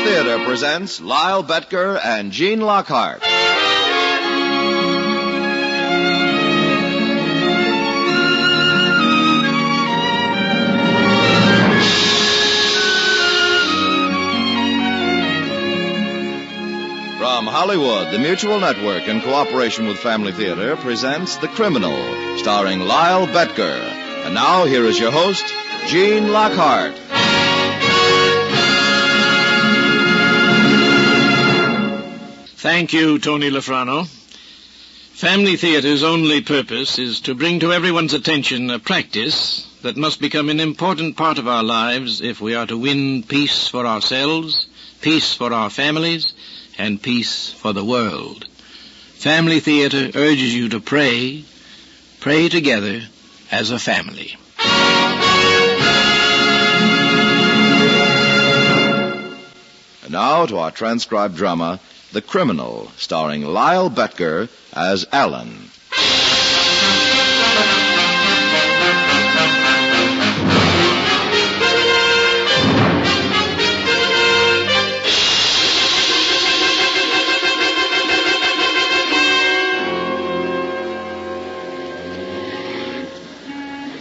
Theater presents Lyle Betker and Gene Lockhart. From Hollywood, the Mutual Network, in cooperation with Family Theater, presents The Criminal, starring Lyle Betker. And now, here is your host, Gene Lockhart. Thank you, Tony Lafrano. Family Theatre's only purpose is to bring to everyone's attention a practice that must become an important part of our lives if we are to win peace for ourselves, peace for our families, and peace for the world. Family Theater urges you to pray together as a family. And now to our transcribed drama, The Criminal, starring Lyle Betker as Alan.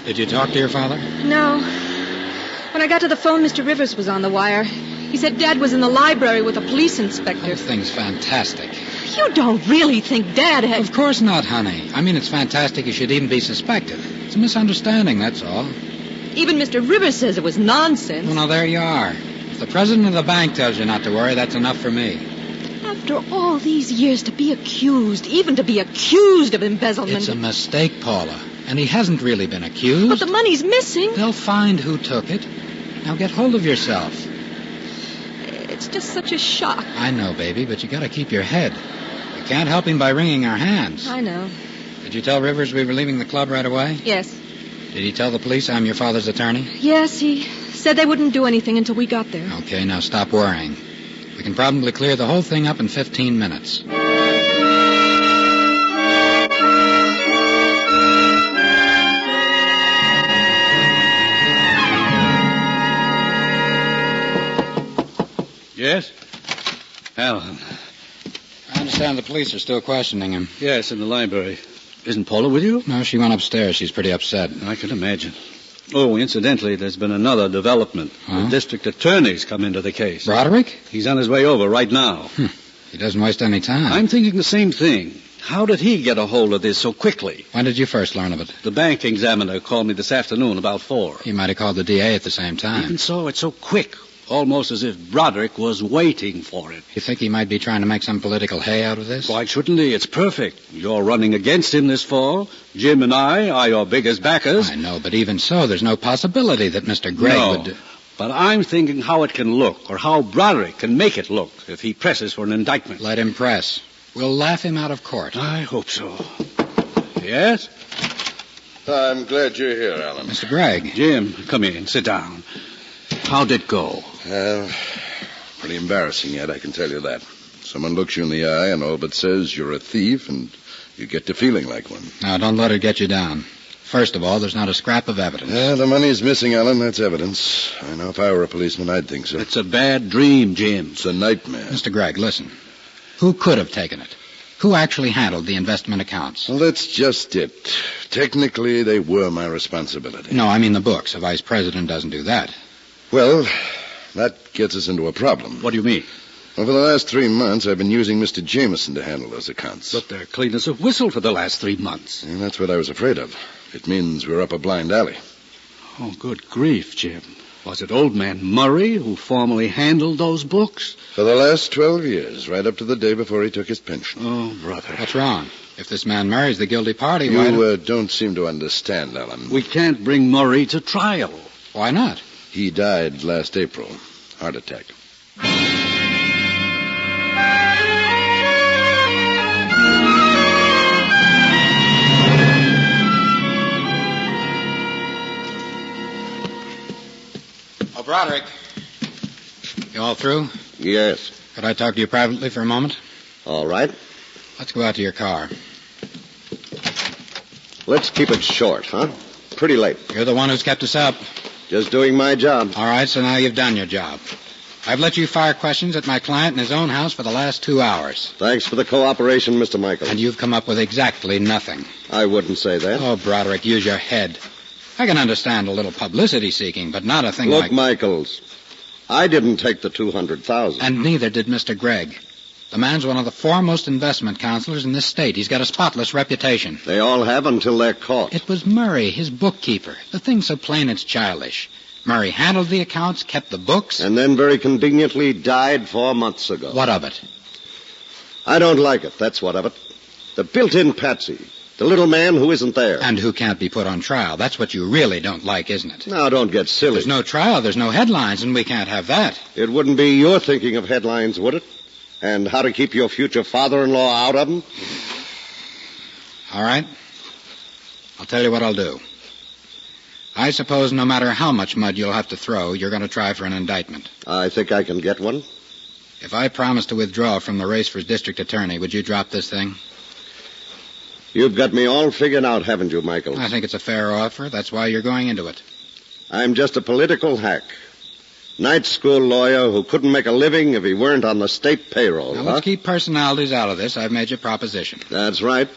Did you talk to your father? No. When I got to the phone, Mr. Rivers was on the wire. He said Dad was in the library with a police inspector. The thing's fantastic. You don't really think Dad had... Of course not, honey. I mean, it's fantastic he should even be suspected. It's a misunderstanding, that's all. Even Mr. Rivers says it was nonsense. Well, now, there you are. If the president of the bank tells you not to worry, that's enough for me. After all these years, to be accused, even to be accused of embezzlement... It's a mistake, Paula. And he hasn't really been accused. But the money's missing. They'll find who took it. Now get hold of yourself. It's just such a shock. I know, baby, but you gotta keep your head. We can't help him by wringing our hands. I know. Did you tell Rivers we were leaving the club right away? Yes. Did he tell the police I'm your father's attorney? Yes, he said they wouldn't do anything until we got there. Okay, now stop worrying. We can probably clear the whole thing up in 15 minutes. Yes? Alan. I understand the police are still questioning him. Yes, in the library. Isn't Paula with you? No, she went upstairs. She's pretty upset. I can imagine. Oh, incidentally, there's been another development. Huh? The district attorney's come into the case. Broderick? He's on his way over right now. He doesn't waste any time. I'm thinking the same thing. How did he get a hold of this so quickly? When did you first learn of it? The bank examiner called me this afternoon about 4. He might have called the DA at the same time. Even so, it's so quick. Almost as if Broderick was waiting for it. You think he might be trying to make some political hay out of this? Why shouldn't he? It's perfect. You're running against him this fall. Jim and I are your biggest backers. I know, but even so, there's no possibility that Mr. Gregg would... But I'm thinking how it can look, or how Broderick can make it look, if he presses for an indictment. Let him press. We'll laugh him out of court. I hope so. Yes? I'm glad you're here, Alan. Mr. Gregg. Jim, come in. Sit down. How'd it go? Pretty embarrassing yet, I can tell you that. Someone looks you in the eye and all but says you're a thief, and you get to feeling like one. Now, don't let it get you down. First of all, there's not a scrap of evidence. The money's missing, Alan. That's evidence. I know if I were a policeman, I'd think so. It's a bad dream, Jim. It's a nightmare. Mr. Gregg, listen. Who could have taken it? Who actually handled the investment accounts? Well, that's just it. Technically, they were my responsibility. No, I mean the books. A vice president doesn't do that. Well, that gets us into a problem. What do you mean? Well, for the last 3 months, I've been using Mr. Jameson to handle those accounts. But they're clean as a whistle for the last 3 months. And that's what I was afraid of. It means we're up a blind alley. Oh, good grief, Jim. Was it old man Murray who formerly handled those books? For the last 12 years, right up to the day before he took his pension. Oh, brother. What's wrong? If this man marries the guilty party, You don't seem to understand, Alan. We can't bring Murray to trial. Why not? He died last April. Heart attack. Oh, Broderick. You all through? Yes. Could I talk to you privately for a moment? All right. Let's go out to your car. Let's keep it short, huh? Pretty late. You're the one who's kept us up. Just doing my job. All right, so now you've done your job. I've let you fire questions at my client in his own house for the last 2 hours. Thanks for the cooperation, Mr. Michaels. And you've come up with exactly nothing. I wouldn't say that. Oh, Broderick, use your head. I can understand a little publicity seeking, but not a thing Look, like... Michaels, I didn't take the $200,000. And neither did Mr. Gregg. The man's one of the foremost investment counselors in this state. He's got a spotless reputation. They all have until they're caught. It was Murray, his bookkeeper. The thing's so plain it's childish. Murray handled the accounts, kept the books. And then very conveniently died 4 months ago. What of it? I don't like it, that's what of it. The built-in patsy. The little man who isn't there. And who can't be put on trial. That's what you really don't like, isn't it? Now, don't get silly. There's no trial, there's no headlines, and we can't have that. It wouldn't be your thinking of headlines, would it? And how to keep your future father-in-law out of them? All right. I'll tell you what I'll do. I suppose no matter how much mud you'll have to throw, you're going to try for an indictment. I think I can get one. If I promise to withdraw from the race for district attorney, would you drop this thing? You've got me all figured out, haven't you, Michaels? I think it's a fair offer. That's why you're going into it. I'm just a political hack. Night school lawyer who couldn't make a living if he weren't on the state payroll. Now, let's keep personalities out of this. I've made your proposition. That's right.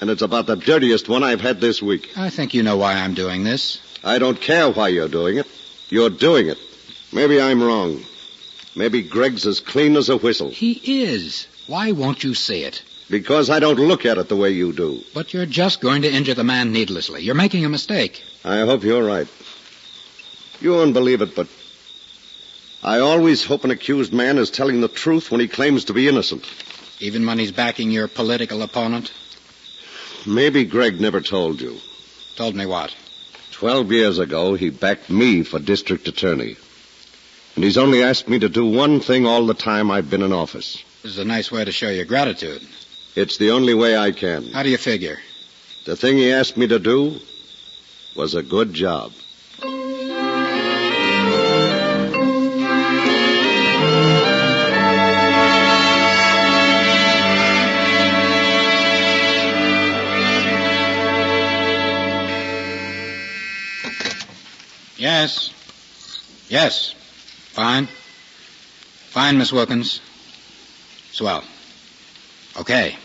And it's about the dirtiest one I've had this week. I think you know why I'm doing this. I don't care why you're doing it. You're doing it. Maybe I'm wrong. Maybe Gregg's as clean as a whistle. He is. Why won't you see it? Because I don't look at it the way you do. But you're just going to injure the man needlessly. You're making a mistake. I hope you're right. You won't believe it, but I always hope an accused man is telling the truth when he claims to be innocent. Even when he's backing your political opponent? Maybe Gregg never told you. Told me what? 12 years ago, he backed me for district attorney. And he's only asked me to do one thing all the time I've been in office. This is a nice way to show your gratitude. It's the only way I can. How do you figure? The thing he asked me to do was a good job. Yes. Yes. Fine. Fine, Miss Wilkins. Swell. Okay.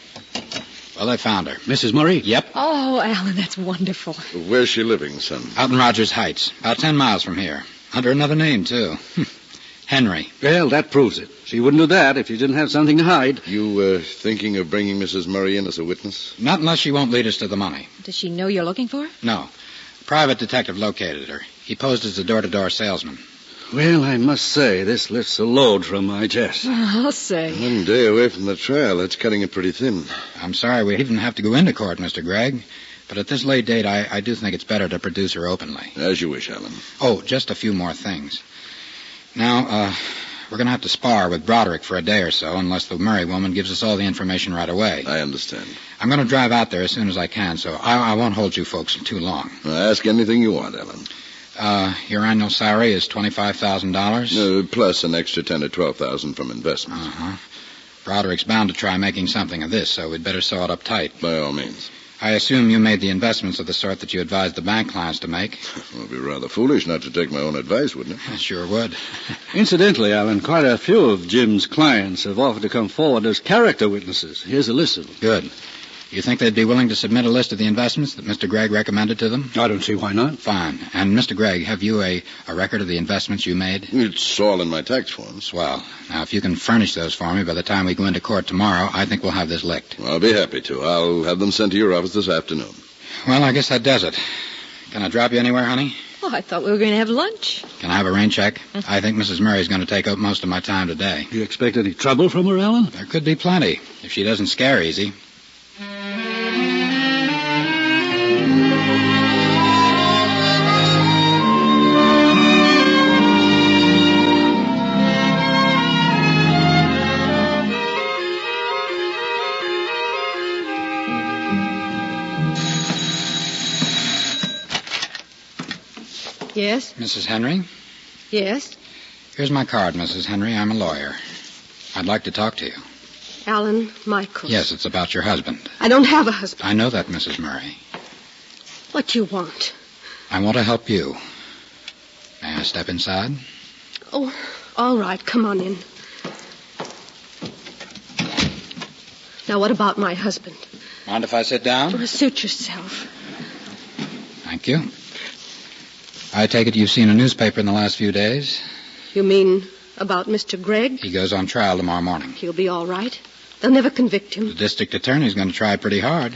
Well, I found her. Mrs. Murray? Yep. Oh, Alan, that's wonderful. Where's she living, son? Out in Rogers Heights. About 10 miles from here. Under another name, too. Henry. Well, that proves it. She wouldn't do that if she didn't have something to hide. You, thinking of bringing Mrs. Murray in as a witness? Not unless she won't lead us to the money. Does she know you're looking for her? No. A private detective located her. He posed as a door-to-door salesman. Well, I must say, this lifts a load from my chest. I'll say. 1 day away from the trial. That's cutting it pretty thin. I'm sorry we even have to go into court, Mr. Gregg. But at this late date, I do think it's better to produce her openly. As you wish, Alan. Oh, just a few more things. Now, we're going to have to spar with Broderick for a day or so, unless the Murray woman gives us all the information right away. I understand. I'm going to drive out there as soon as I can, so I won't hold you folks too long. Ask anything you want, Alan. Your annual salary is $25,000? Plus an extra $10,000 to $12,000 from investments. Uh-huh. Broderick's bound to try making something of this, so we'd better sew it up tight. By all means. I assume you made the investments of the sort that you advised the bank clients to make? It would be rather foolish not to take my own advice, wouldn't it? I sure would. Incidentally, Alan, quite a few of Jim's clients have offered to come forward as character witnesses. Here's a list of them. Good. You think they'd be willing to submit a list of the investments that Mr. Gregg recommended to them? I don't see why not. Fine. And, Mr. Gregg, have you a record of the investments you made? It's all in my tax forms. Swell. Now, if you can furnish those for me by the time we go into court tomorrow, I think we'll have this licked. I'll be happy to. I'll have them sent to your office this afternoon. Well, I guess that does it. Can I drop you anywhere, honey? Oh, I thought we were going to have lunch. Can I have a rain check? I think Mrs. Murray's going to take up most of my time today. Do you expect any trouble from her, Alan? There could be plenty, if she doesn't scare easy. Yes? Mrs. Henry? Yes? Here's my card, Mrs. Henry. I'm a lawyer. I'd like to talk to you. Alan Michaels. Yes, it's about your husband. I don't have a husband. I know that, Mrs. Murray. What do you want? I want to help you. May I step inside? Oh, all right. Come on in. Now, what about my husband? Mind if I sit down? Suit yourself. Thank you. I take it you've seen a newspaper in the last few days? You mean about Mr. Gregg? He goes on trial tomorrow morning. He'll be all right. They'll never convict him. The district attorney's going to try pretty hard.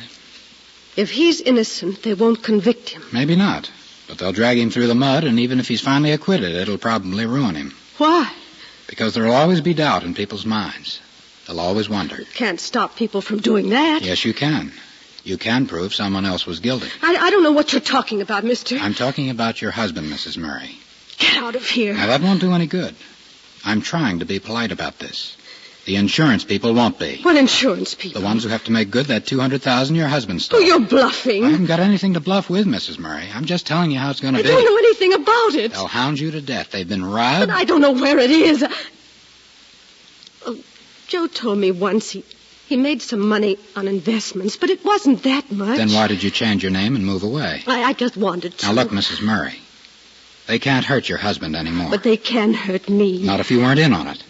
If he's innocent, they won't convict him. Maybe not. But they'll drag him through the mud, and even if he's finally acquitted, it'll probably ruin him. Why? Because there'll always be doubt in people's minds. They'll always wonder. You can't stop people from doing that. Yes, you can. You can prove someone else was guilty. I don't know what you're talking about, mister. I'm talking about your husband, Mrs. Murray. Get out of here. Now, that won't do any good. I'm trying to be polite about this. The insurance people won't be. What insurance people? The ones who have to make good that $200,000 your husband stole. Oh, you're bluffing. I haven't got anything to bluff with, Mrs. Murray. I'm just telling you how it's going to be. I don't know anything about it. They'll hound you to death. They've been robbed. But I don't know where it is. Oh, Joe told me once he made some money on investments, but it wasn't that much. Then why did you change your name and move away? I just wanted to. Now, look, Mrs. Murray. They can't hurt your husband anymore. But they can hurt me. Not if you weren't in on it.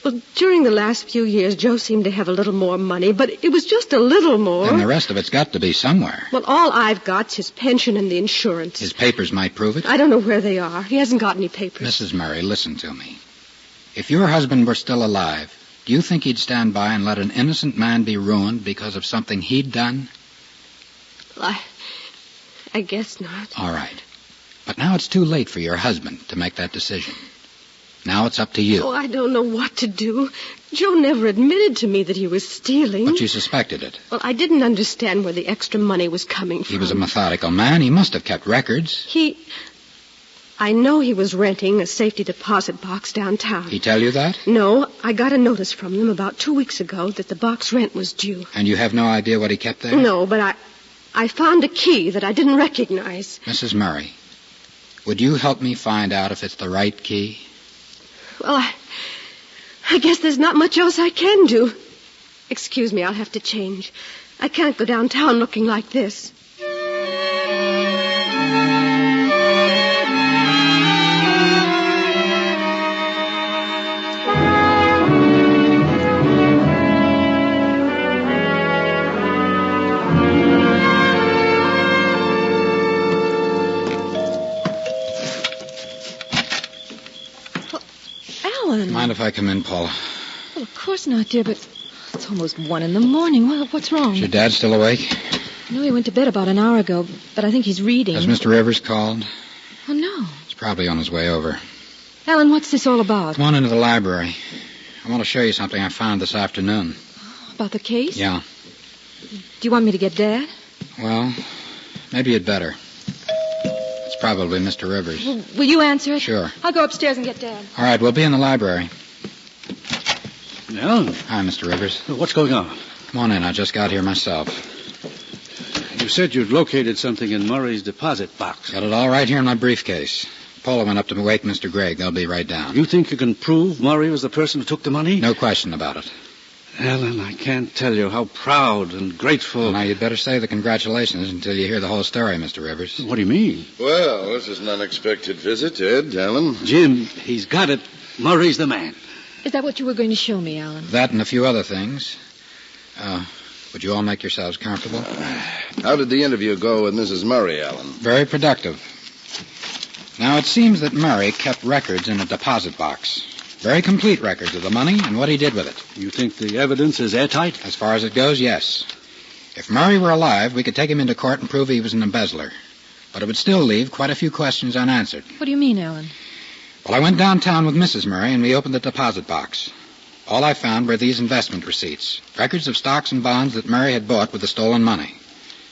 Well, during the last few years, Joe seemed to have a little more money, but it was just a little more. And the rest of it's got to be somewhere. Well, all I've got's his pension and the insurance. His papers might prove it. I don't know where they are. He hasn't got any papers. Mrs. Murray, listen to me. If your husband were still alive, do you think he'd stand by and let an innocent man be ruined because of something he'd done? I guess not. All right. But now it's too late for your husband to make that decision. Now it's up to you. Oh, I don't know what to do. Joe never admitted to me that he was stealing. But you suspected it. Well, I didn't understand where the extra money was coming from. He was a methodical man. He must have kept records. I know he was renting a safety deposit box downtown. He tell you that? No, I got a notice from them about 2 weeks ago that the box rent was due. And you have no idea what he kept there? No, but I found a key that I didn't recognize. Mrs. Murray, would you help me find out if it's the right key? Well, I guess there's not much else I can do. Excuse me, I'll have to change. I can't go downtown looking like this. Mind if I come in, Paula? Well, of course not, dear, but it's almost 1 a.m. Well, what's wrong? Is your dad still awake? No, he went to bed about an hour ago, but I think he's reading. Has Mr. Rivers called? Oh, no. He's probably on his way over. Alan, what's this all about? Come on into the library. I want to show you something I found this afternoon. About the case? Yeah. Do you want me to get Dad? Well, maybe you'd better. It's probably Mr. Rivers. Well, will you answer it? Sure. I'll go upstairs and get Dad. All right, we'll be in the library. Alan? Hi, Mr. Rivers. What's going on? Come on in. I just got here myself. You said you'd located something in Murray's deposit box. Got it all right here in my briefcase. Paula went up to wake Mr. Gregg. They'll be right down. You think you can prove Murray was the person who took the money? No question about it. Alan, I can't tell you how proud and grateful... Well, now, you'd better say the congratulations until you hear the whole story, Mr. Rivers. What do you mean? Well, this is an unexpected visit, Ed, Alan. Jim, he's got it. Murray's the man. Is that what you were going to show me, Alan? That and a few other things. Would you all make yourselves comfortable? How did the interview go with Mrs. Murray, Alan? Very productive. Now, it seems that Murray kept records in a deposit box. Very complete records of the money and what he did with it. You think the evidence is airtight? As far as it goes, yes. If Murray were alive, we could take him into court and prove he was an embezzler. But it would still leave quite a few questions unanswered. What do you mean, Alan? Well, I went downtown with Mrs. Murray, and we opened the deposit box. All I found were these investment receipts, records of stocks and bonds that Murray had bought with the stolen money.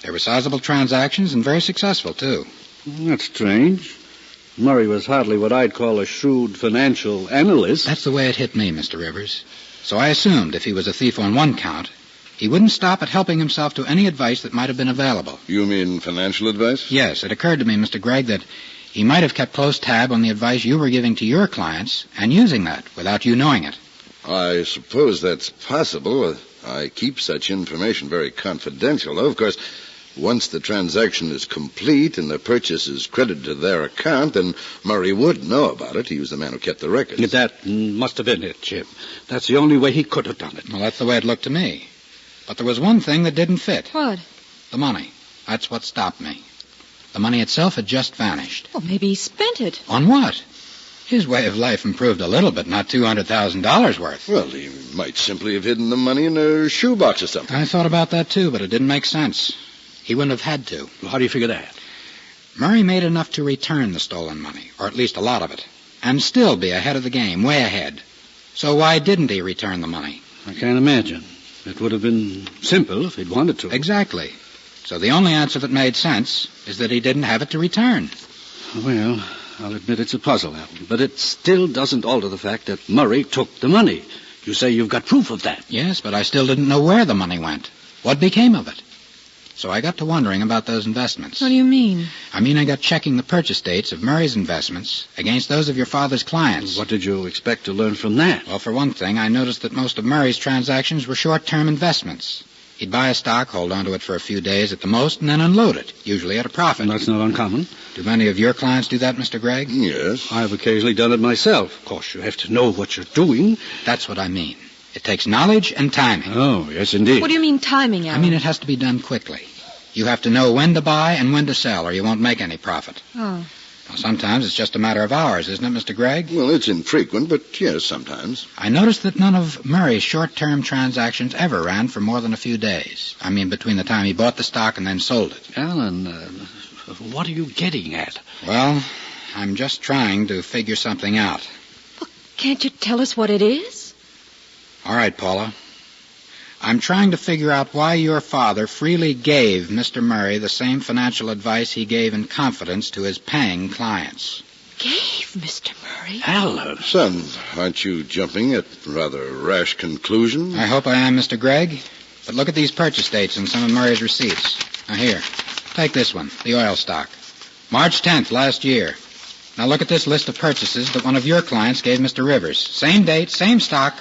They were sizable transactions and very successful, too. That's strange. Murray was hardly what I'd call a shrewd financial analyst. That's the way it hit me, Mr. Rivers. So I assumed if he was a thief on one count, he wouldn't stop at helping himself to any advice that might have been available. You mean financial advice? Yes, it occurred to me, Mr. Gregg, that he might have kept close tab on the advice you were giving to your clients and using that without you knowing it. I suppose that's possible. I keep such information very confidential, though. Of course, Once the transaction is complete and the purchase is credited to their account, then Murray would know about it. He was the man who kept the records. That must have been it, Jim. That's the only way he could have done it. Well, that's the way it looked to me. But there was one thing that didn't fit. What? The money. That's what stopped me. The money itself had just vanished. Well, maybe he spent it. On what? His way of life improved a little, but not $200,000 worth. Well, he might simply have hidden the money in a shoebox or something. I thought about that, too, but it didn't make sense. He wouldn't have had to. How do you figure that? Murray made enough to return the stolen money, or at least a lot of it, and still be ahead of the game, way ahead. So why didn't he return the money? I can't imagine. It would have been simple if he'd wanted to. Exactly. So the only answer that made sense is that he didn't have it to return. Well, I'll admit it's a puzzle, Alan, but it still doesn't alter the fact that Murray took the money. You say you've got proof of that. Yes, but I still didn't know where the money went. What became of it? So I got to wondering about those investments. What do you mean? I mean, I got checking the purchase dates of Murray's investments against those of your father's clients. What did you expect to learn from that? Well, for one thing, I noticed that most of Murray's transactions were short-term investments. He'd buy a stock, hold on to it for a few days at the most, and then unload it, usually at a profit. That's not uncommon. Do many of your clients do that, Mr. Gregg? Yes. I've occasionally done it myself. Of course, you have to know what you're doing. That's what I mean. It takes knowledge and timing. Oh, yes, indeed. What do you mean timing, Alan? I mean, it has to be done quickly. You have to know when to buy and when to sell, or you won't make any profit. Oh. Well, sometimes it's just a matter of hours, isn't it, Mr. Gregg? Well, it's infrequent, but yes, sometimes. I noticed that none of Murray's short-term transactions ever ran for more than a few days. I mean, between the time he bought the stock and then sold it. Alan, what are you getting at? Well, I'm just trying to figure something out. Well, can't you tell us what it is? All right, Paula. I'm trying to figure out why your father freely gave Mr. Murray the same financial advice he gave in confidence to his paying clients. Gave Mr. Murray? Alan. Son, aren't you jumping at rather a rash conclusion? I hope I am, Mr. Gregg. But look at these purchase dates in some of Murray's receipts. Now, here. Take this one, the oil stock. March 10th last year. Now, look at this list of purchases that one of your clients gave Mr. Rivers. Same date, same stock,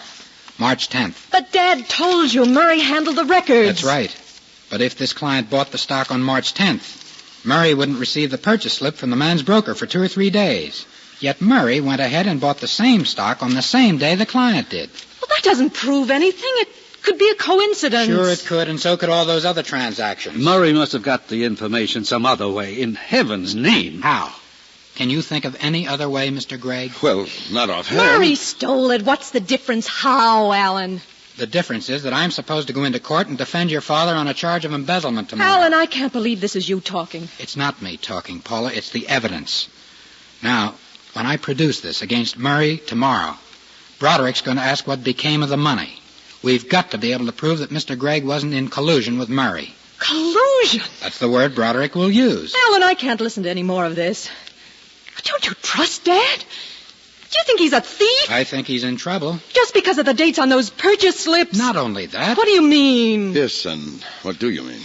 March 10th. But Dad told you Murray handled the records. That's right. But if this client bought the stock on March 10th, Murray wouldn't receive the purchase slip from the man's broker for 2 or 3 days. Yet Murray went ahead and bought the same stock on the same day the client did. Well, that doesn't prove anything. It could be a coincidence. Sure it could, and so could all those other transactions. Murray must have got the information some other way. In heaven's name. How? Can you think of any other way, Mr. Gregg? Well, not offhand. Murray stole it. What's the difference? How, Alan? The difference is that I'm supposed to go into court and defend your father on a charge of embezzlement tomorrow. Alan, I can't believe this is you talking. It's not me talking, Paula. It's the evidence. Now, when I produce this against Murray tomorrow, Broderick's going to ask what became of the money. We've got to be able to prove that Mr. Gregg wasn't in collusion with Murray. Collusion? That's the word Broderick will use. Alan, I can't listen to any more of this. Don't you trust Dad? Do you think he's a thief? I think he's in trouble. Just because of the dates on those purchase slips? Not only that. What do you mean? Yes, son. What do you mean?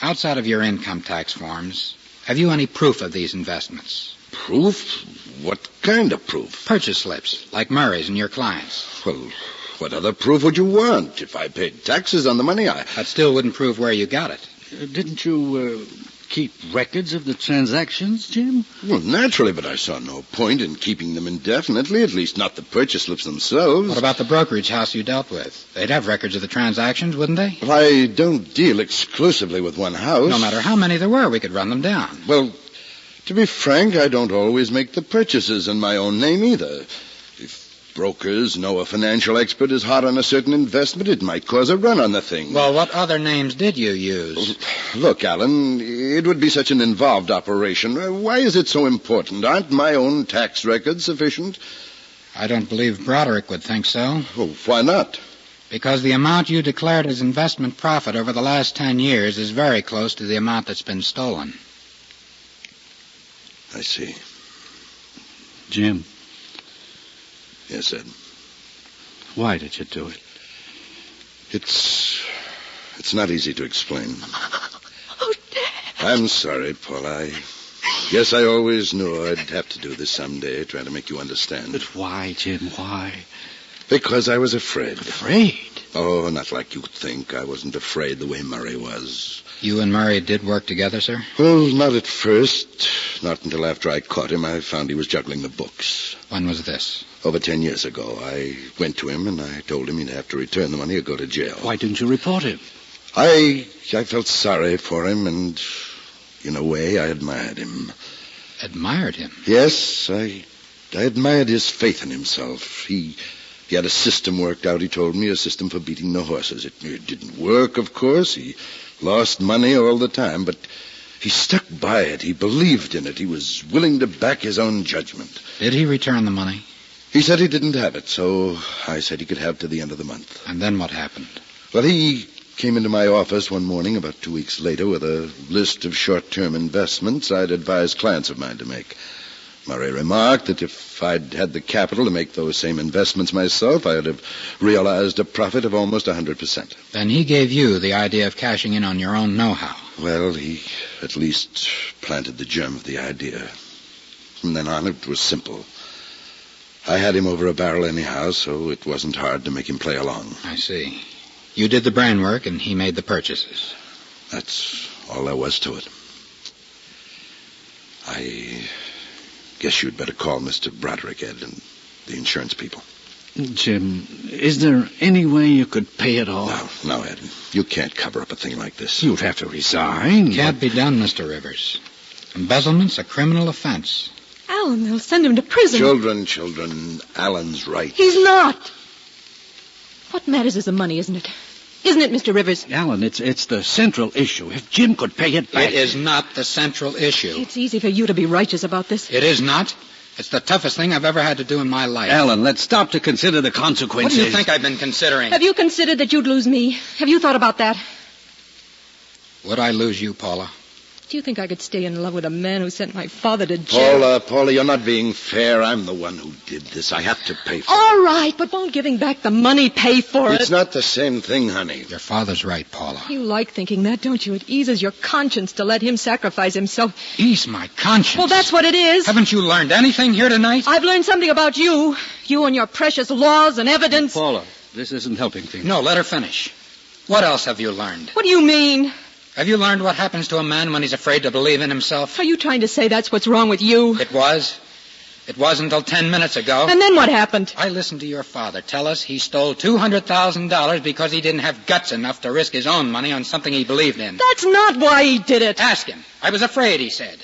Outside of your income tax forms, have you any proof of these investments? Proof? What kind of proof? Purchase slips, like Murray's and your clients. Well, what other proof would you want? If I paid taxes on the money, That still wouldn't prove where you got it. Didn't you keep records of the transactions, Jim? Well, naturally, but I saw no point in keeping them indefinitely, at least not the purchase slips themselves. What about the brokerage house you dealt with? They'd have records of the transactions, wouldn't they? Well, I don't deal exclusively with one house. No matter how many there were, we could run them down. Well, to be frank, I don't always make the purchases in my own name either. If brokers know a financial expert is hot on a certain investment, it might cause a run on the thing. Well, what other names did you use? Look, Alan, it would be such an involved operation. Why is it so important? Aren't my own tax records sufficient? I don't believe Broderick would think so. Well, why not? Because the amount you declared as investment profit over the last 10 years is very close to the amount that's been stolen. I see. Jim. Yes, Ed. Why did you do it? It's not easy to explain. Oh, Dad. I'm sorry, Paul. I guess I always knew I'd have to do this someday, try to make you understand. But why, Jim, why? Because I was afraid. Afraid? Oh, not like you think. I wasn't afraid the way Murray was. You and Murray did work together, sir? Well, not at first. Not until after I caught him. I found he was juggling the books. When was this? Over 10 years ago. I went to him and I told him he'd have to return the money or go to jail. Why didn't you report him? I felt sorry for him, and in a way I admired him. Admired him? Yes, I admired his faith in himself. He had a system worked out, he told me, a system for beating the horses. It didn't work, of course. He lost money all the time, but he stuck by it. He believed in it. He was willing to back his own judgment. Did he return the money? He said he didn't have it, so I said he could have to the end of the month. And then what happened? Well, he came into my office one morning about 2 weeks later with a list of short-term investments I'd advised clients of mine to make. Murray remarked that if I'd had the capital to make those same investments myself, I'd have realized a profit of almost 100%. Then he gave you the idea of cashing in on your own know-how. Well, he at least planted the germ of the idea. From then on, it was simple. I had him over a barrel anyhow, so it wasn't hard to make him play along. I see. You did the brain work, and he made the purchases. That's all there was to it. I guess you'd better call Mr. Broderick, Ed, and the insurance people. Jim, is there any way you could pay it off? No, Ed. You can't cover up a thing like this. You'd have to resign. Can't be done, Mr. Rivers. Embezzlement's a criminal offense. Alan, they'll send him to prison. Children, Alan's right. He's not. What matters is the money, isn't it? Isn't it, Mr. Rivers? Alan, it's the central issue. If Jim could pay it back... It is not the central issue. It's easy for you to be righteous about this. It is not. It's the toughest thing I've ever had to do in my life. Alan, let's stop to consider the consequences. What do you think I've been considering? Have you considered that you'd lose me? Have you thought about that? Would I lose you, Paula? Do you think I could stay in love with a man who sent my father to jail? Paula, you're not being fair. I'm the one who did this. I have to pay for it. All right, but won't giving back the money pay for it? It's not the same thing, honey. Your father's right, Paula. You like thinking that, don't you? It eases your conscience to let him sacrifice himself. Ease my conscience? Well, that's what it is. Haven't you learned anything here tonight? I've learned something about you. You and your precious laws and evidence. Paula, this isn't helping things. No, let her finish. What else have you learned? What do you mean? Have you learned what happens to a man when he's afraid to believe in himself? Are you trying to say that's what's wrong with you? It was. It was until 10 minutes ago. And then what happened? I listened to your father tell us he stole $200,000 because he didn't have guts enough to risk his own money on something he believed in. That's not why he did it. Ask him. I was afraid, he said.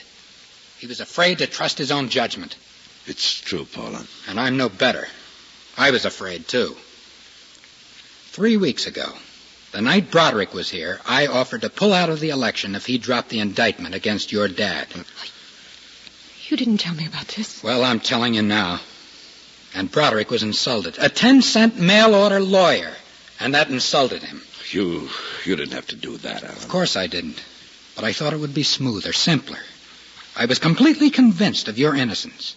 He was afraid to trust his own judgment. It's true, Paula. And I'm no better. I was afraid, too. 3 weeks ago, the night Broderick was here, I offered to pull out of the election if he dropped the indictment against your dad. You didn't tell me about this. Well, I'm telling you now. And Broderick was insulted. A 10-cent mail-order lawyer. And that insulted him. You didn't have to do that, Alan. Of course I didn't. But I thought it would be smoother, simpler. I was completely convinced of your innocence.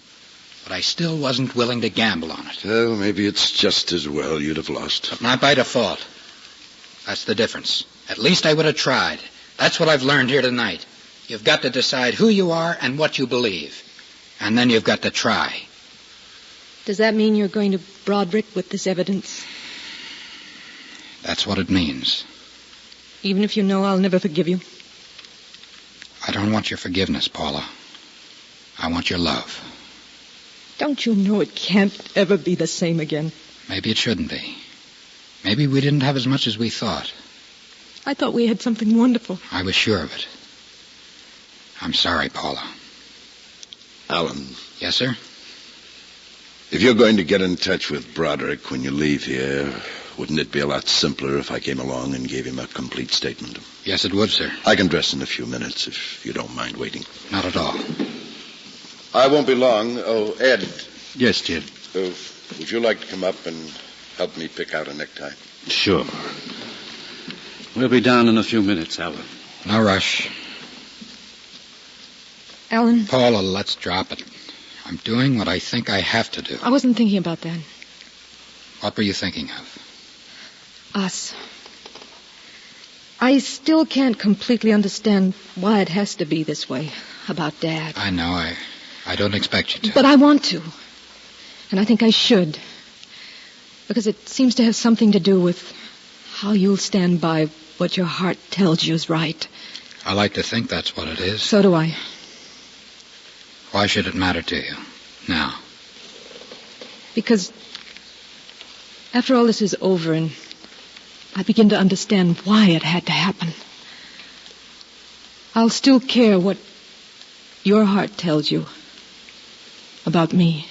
But I still wasn't willing to gamble on it. Well, maybe it's just as well you'd have lost. But not by default. That's the difference. At least I would have tried. That's what I've learned here tonight. You've got to decide who you are and what you believe. And then you've got to try. Does that mean you're going to Broderick with this evidence? That's what it means. Even if you know I'll never forgive you? I don't want your forgiveness, Paula. I want your love. Don't you know it can't ever be the same again? Maybe it shouldn't be. Maybe we didn't have as much as we thought. I thought we had something wonderful. I was sure of it. I'm sorry, Paula. Alan. Yes, sir? If you're going to get in touch with Broderick when you leave here, wouldn't it be a lot simpler if I came along and gave him a complete statement? Yes, it would, sir. I can dress in a few minutes if you don't mind waiting. Not at all. I won't be long. Oh, Ed. Yes, Jim. Would you like to come up and help me pick out a necktie? Sure. We'll be down in a few minutes, Alan. No rush. Alan? Paula, let's drop it. I'm doing what I think I have to do. I wasn't thinking about that. What were you thinking of? Us. I still can't completely understand why it has to be this way about Dad. I know. I don't expect you to. But I want to. And I think I should. Because it seems to have something to do with how you'll stand by what your heart tells you is right. I like to think that's what it is. So do I. Why should it matter to you now? Because after all this is over and I begin to understand why it had to happen, I'll still care what your heart tells you about me.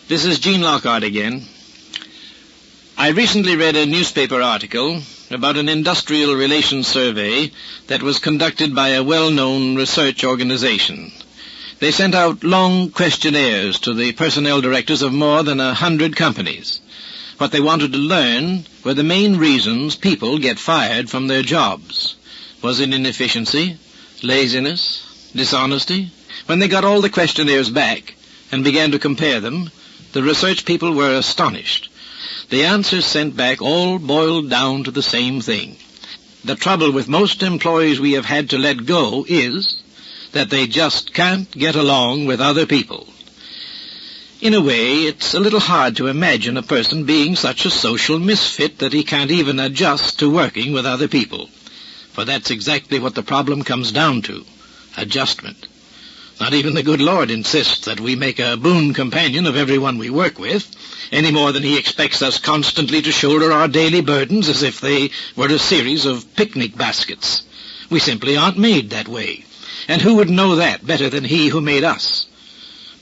This is Gene Lockhart again. I recently read a newspaper article about an industrial relations survey that was conducted by a well-known research organization. They sent out long questionnaires to the personnel directors of more than 100 companies. What they wanted to learn were the main reasons people get fired from their jobs. Was it inefficiency, laziness, dishonesty? When they got all the questionnaires back and began to compare them, the research people were astonished. The answers sent back all boiled down to the same thing. The trouble with most employees we have had to let go is that they just can't get along with other people. In a way, it's a little hard to imagine a person being such a social misfit that he can't even adjust to working with other people. For that's exactly what the problem comes down to, adjustment. Not even the good Lord insists that we make a boon companion of everyone we work with, any more than he expects us constantly to shoulder our daily burdens as if they were a series of picnic baskets. We simply aren't made that way. And who would know that better than he who made us?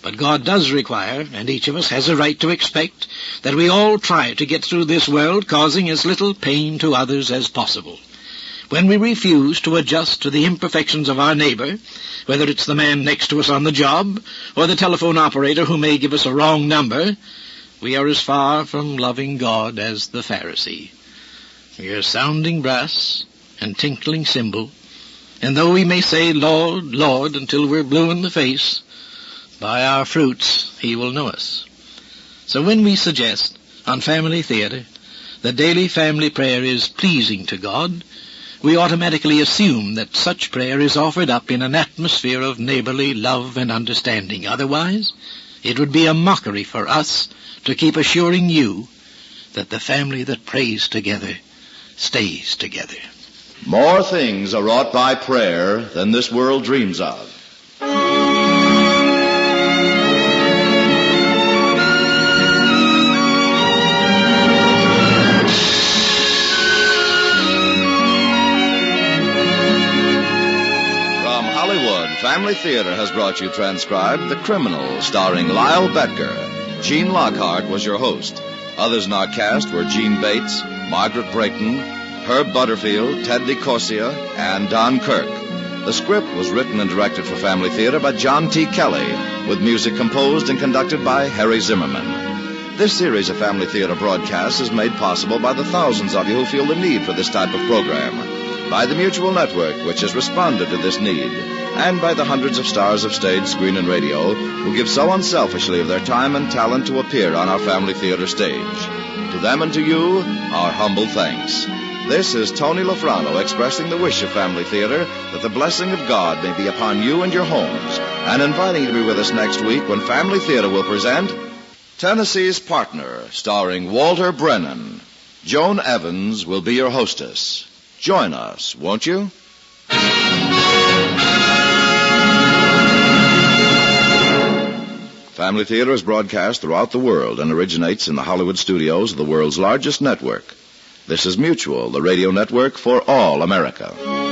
But God does require, and each of us has a right to expect, that we all try to get through this world causing as little pain to others as possible. When we refuse to adjust to the imperfections of our neighbor, whether it's the man next to us on the job or the telephone operator who may give us a wrong number, we are as far from loving God as the Pharisee. We are sounding brass and tinkling cymbal, and though we may say, Lord, Lord, until we're blue in the face, by our fruits he will know us. So when we suggest on Family Theater that daily family prayer is pleasing to God, we automatically assume that such prayer is offered up in an atmosphere of neighborly love and understanding. Otherwise, it would be a mockery for us to keep assuring you that the family that prays together stays together. More things are wrought by prayer than this world dreams of. Family Theater has brought you transcribed The Criminal, starring Lyle Betker. Gene Lockhart was your host. Others in our cast were Gene Bates, Margaret Brayton, Herb Butterfield, Ted DeCorsia, and Don Kirk. The script was written and directed for Family Theater by John T. Kelly, with music composed and conducted by Harry Zimmerman. This series of Family Theater broadcasts is made possible by the thousands of you who feel the need for this type of program, by the Mutual Network, which has responded to this need, and by the hundreds of stars of stage, screen, and radio who give so unselfishly of their time and talent to appear on our Family Theater stage. To them and to you, our humble thanks. This is Tony Lofrano expressing the wish of Family Theater that the blessing of God may be upon you and your homes, and inviting you to be with us next week when Family Theater will present Tennessee's Partner, starring Walter Brennan. Joan Evans will be your hostess. Join us, won't you? Family Theater is broadcast throughout the world and originates in the Hollywood studios of the world's largest network. This is Mutual, the radio network for all America.